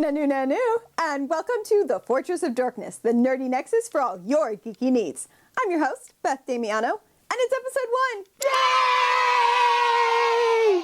Nanu Nanu, and welcome to the Fortress of Dorkness, the nerdy nexus for all your geeky needs. I'm your host, Beth Damiano, and it's episode 1.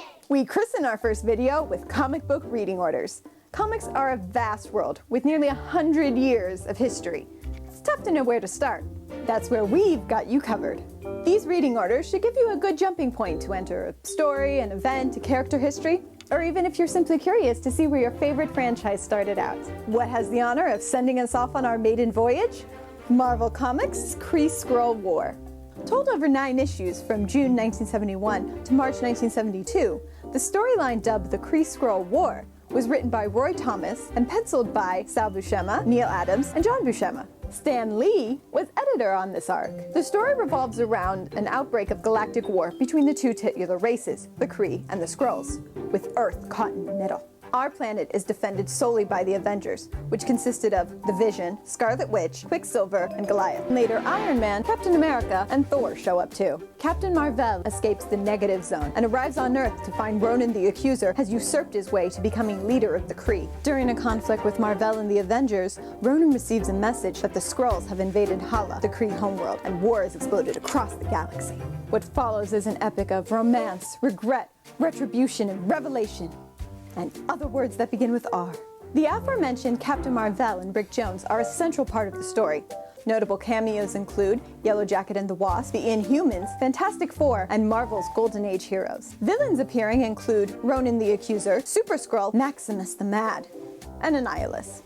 Yay! We christen our first video with comic book reading orders. Comics are a vast world with nearly 100 years of history. It's tough to know where to start. That's where we've got you covered. These reading orders should give you a good jumping point to enter a story, an event, a character history, or even if you're simply curious to see where your favorite franchise started out. What has the honor of sending us off on our maiden voyage? Marvel Comics' Kree-Skrull War. Told over 9 issues from June 1971 to March 1972, the storyline dubbed the Kree-Skrull War was written by Roy Thomas and penciled by Sal Buscema, Neil Adams, and John Buscema. Stan Lee was editor on this arc. The story revolves around an outbreak of galactic war between the two titular races, the Kree and the Skrulls, with Earth caught in the middle. Our planet is defended solely by the Avengers, which consisted of the Vision, Scarlet Witch, Quicksilver, and Goliath. Later, Iron Man, Captain America, and Thor show up too. Captain Mar-Vell escapes the negative zone and arrives on Earth to find Ronan the Accuser has usurped his way to becoming leader of the Kree. During a conflict with Mar-Vell and the Avengers, Ronan receives a message that the Skrulls have invaded Hala, the Kree homeworld, and war has exploded across the galaxy. What follows is an epic of romance, regret, retribution, and revelation, and other words that begin with R. The aforementioned Captain Mar-Vell and Rick Jones are a central part of the story. Notable cameos include Yellow Jacket and the Wasp, the Inhumans, Fantastic Four, and Marvel's Golden Age heroes. Villains appearing include Ronan the Accuser, Super Skrull, Maximus the Mad, and Annihilus.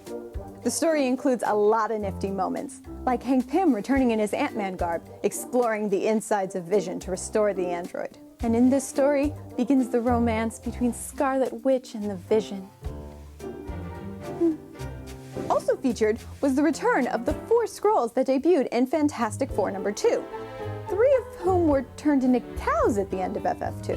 The story includes a lot of nifty moments, like Hank Pym returning in his Ant-Man garb, exploring the insides of Vision to restore the android. And in this story begins the romance between Scarlet Witch and the Vision. Also featured was the return of the 4 Skrulls that debuted in Fantastic Four #2, 3 of whom were turned into cows at the end of FF2.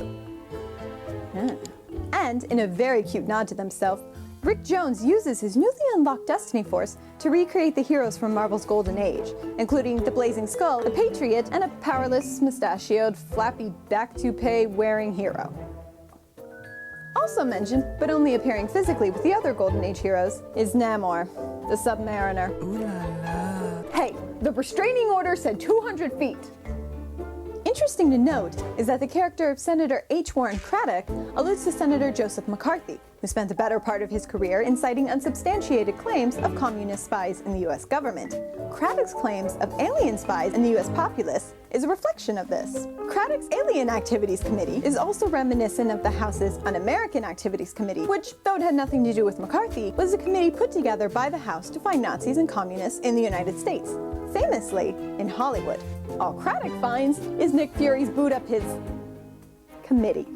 And in a very cute nod to themselves, Rick Jones uses his newly unlocked Destiny Force to recreate the heroes from Marvel's Golden Age, including the Blazing Skull, the Patriot, and a powerless, mustachioed, flappy back toupee-wearing hero. Also mentioned, but only appearing physically with the other Golden Age heroes, is Namor, the Submariner. Ooh la la. Hey, the restraining order said 200 feet. Interesting to note is that the character of Senator H. Warren Craddock alludes to Senator Joseph McCarthy, who spent the better part of his career inciting unsubstantiated claims of communist spies in the U.S. government. Craddock's claims of alien spies in the U.S. populace is a reflection of this. Craddock's Alien Activities Committee is also reminiscent of the House's Un-American Activities Committee, which, though it had nothing to do with McCarthy, was a committee put together by the House to find Nazis and communists in the United States. Famously, in Hollywood. All Craddock finds is Nick Fury's boot up his committee.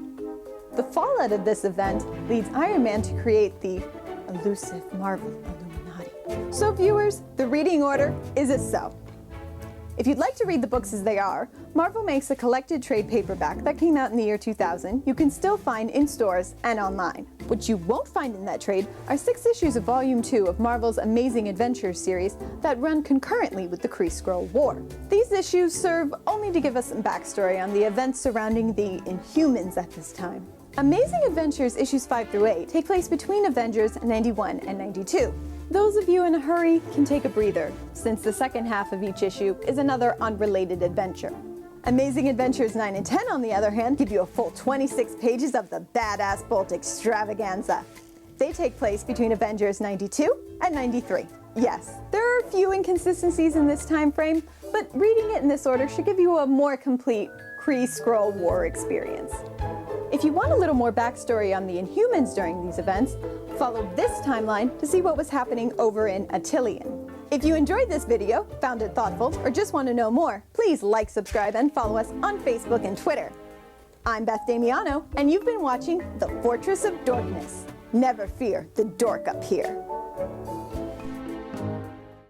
The fallout of this event leads Iron Man to create the elusive Marvel Illuminati. So viewers, the reading order is as so. If you'd like to read the books as they are, Marvel makes a collected trade paperback that came out in the year 2000 you can still find in stores and online. What you won't find in that trade are 6 issues of Volume 2 of Marvel's Amazing Adventures series that run concurrently with the Kree-Skrull War. These issues serve only to give us some backstory on the events surrounding the Inhumans at this time. Amazing Adventures issues 5 through 8 take place between Avengers 91 and 92. Those of you in a hurry can take a breather, since the second half of each issue is another unrelated adventure. Amazing Adventures 9 and 10, on the other hand, give you a full 26 pages of the Badass Bolt extravaganza. They take place between Avengers 92 and 93. Yes, there are a few inconsistencies in this time frame, but reading it in this order should give you a more complete Kree-Skrull War experience. If you want a little more backstory on the Inhumans during these events, follow this timeline to see what was happening over in Attilan. If you enjoyed this video, found it thoughtful, or just want to know more, please like, subscribe, and follow us on Facebook and Twitter. I'm Beth Damiano, and you've been watching The Fortress of Dorkness. Never fear the dork up here.